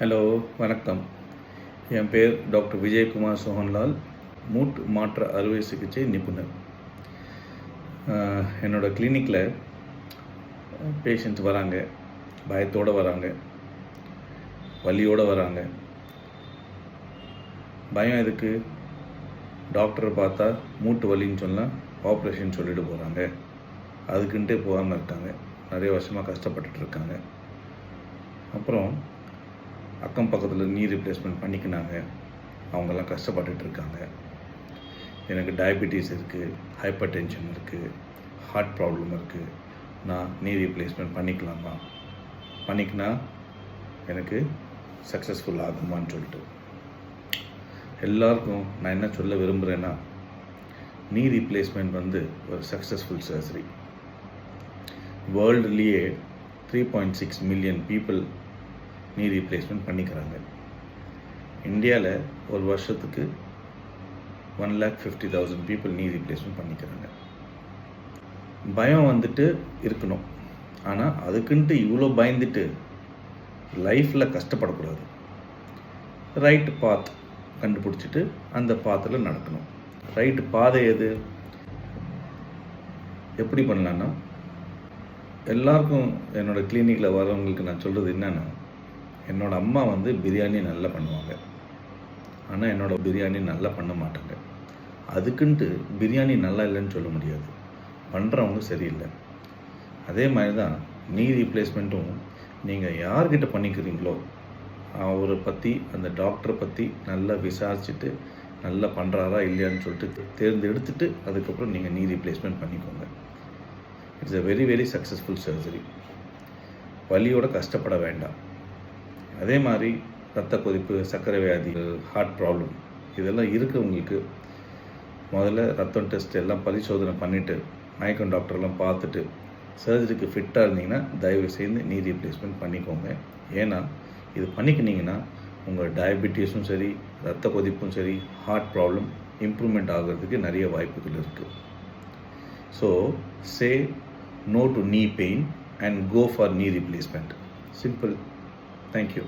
Hello, வணக்கம். என் பேர் doctor Vijayakumar Sohanlal, மூட்டு மாற்று அறுவை சிகிச்சை நிபுணர். என்னோடய கிளினிக்கில் பேஷண்ட்ஸ் வராங்க, பயத்தோடு வராங்க, வலியோடு வராங்க. பயம் எதுக்கு? டாக்டரை பார்த்தா மூட்டு வலின்னு சொன்னால் ஆப்ரேஷன் சொல்லிட்டு போகிறாங்க. அதுக்குன்ட்டே போகாமல் இருக்காங்க. நிறைய வருஷமாக கஷ்டப்பட்டுட்டு இருக்காங்க. அப்புறம் அக்கம் பக்கத்தில் நீ ரீப்ளேஸ்மெண்ட் பண்ணிக்கினாங்க, அவங்கெல்லாம் கஷ்டப்பட்டுட்டு இருக்காங்க. எனக்கு டயபெட்டிஸ் இருக்குது, ஹைப்பர் டென்ஷன் இருக்குது, ஹார்ட் ப்ராப்ளம் இருக்குது, நான் நீ ரீப்ளேஸ்மெண்ட் பண்ணிக்கலாமா, பண்ணிக்கினா எனக்கு சக்ஸஸ்ஃபுல் ஆகுமான்னு சொல்லிட்டு எல்லாருக்கும் நான் என்ன சொல்ல விரும்புகிறேன்னா, நீ ரீப்ளேஸ்மெண்ட் ஒரு சக்ஸஸ்ஃபுல் சர்ஜரி. வேர்ல்டுலேயே 3.6 மில்லியன் பீப்புள் நீ ரீப்ளேஸ்மெண்ட் பண்ணிக்கிறாங்க. இந்தியாவில் ஒரு வருஷத்துக்கு 1,50,000 பீப்புள் நீ ரீப்ளேஸ்மெண்ட் பண்ணிக்கிறாங்க. பயம் இருக்கணும், ஆனால் அதுக்குன்ட்டு இவ்வளோ பயந்துட்டு லைஃப்பில் கஷ்டப்படக்கூடாது. ரைட்டு பாத் கண்டுபிடிச்சிட்டு அந்த பாத்தில் நடக்கணும். ரைட்டு பாதை எது? எப்படி பண்ணலான்னா, எல்லாருக்கும் என்னோடய கிளினிக்கில் வரவங்களுக்கு நான் சொல்கிறது என்னென்னா, என்னோடய அம்மா பிரியாணி நல்லா பண்ணுவாங்க, ஆனால் என்னோடய பிரியாணி நல்லா பண்ண மாட்டாங்க. அதுக்குன்ட்டு பிரியாணி நல்லா இல்லைன்னு சொல்ல முடியாது, பண்ணுறவங்க சரியில்லை. அதே மாதிரி தான் நீ ரீப்ளேஸ்மெண்ட்டும் நீங்கள் யார்கிட்ட பண்ணிக்கிறீங்களோ அவரை பற்றி, அந்த டாக்டரை பற்றி நல்லா விசாரிச்சுட்டு நல்லா பண்ணுறாரா இல்லையான்னு சொல்லிட்டு தேர்ந்தெடுத்துட்டு அதுக்கப்புறம் நீங்கள் நீ ரீப்ளேஸ்மெண்ட் பண்ணிக்கோங்க. It's a very very successful surgery. வலியோட கஷ்டப்பட வேண்டாம். அதே மாதிரி ரத்த கொதிப்பு, சர்க்கரை வியாதி, ஹார்ட் ப்ராப்ளம் இதெல்லாம் இருக்கிறவங்களுக்கு முதல்ல ரத்தம் டெஸ்ட் எல்லாம் பரிசோதனை பண்ணிவிட்டு மயக்கம் டாக்டர்லாம் பார்த்துட்டு சர்ஜரிக்கு ஃபிட்டாக இருந்தீங்கன்னா தயவு செய்து நீ ரீப்ளேஸ்மெண்ட் பண்ணிக்கோங்க. ஏன்னா இது பண்ணிக்கினீங்கன்னா உங்கள் டயபெட்டிஸும் சரி, ரத்த கொதிப்பும் சரி, ஹார்ட் ப்ராப்ளம் இம்ப்ரூவ்மெண்ட் ஆகிறதுக்கு நிறைய வாய்ப்புகள் இருக்குது. So say no to knee pain and go for knee replacement. Simple. Thank you.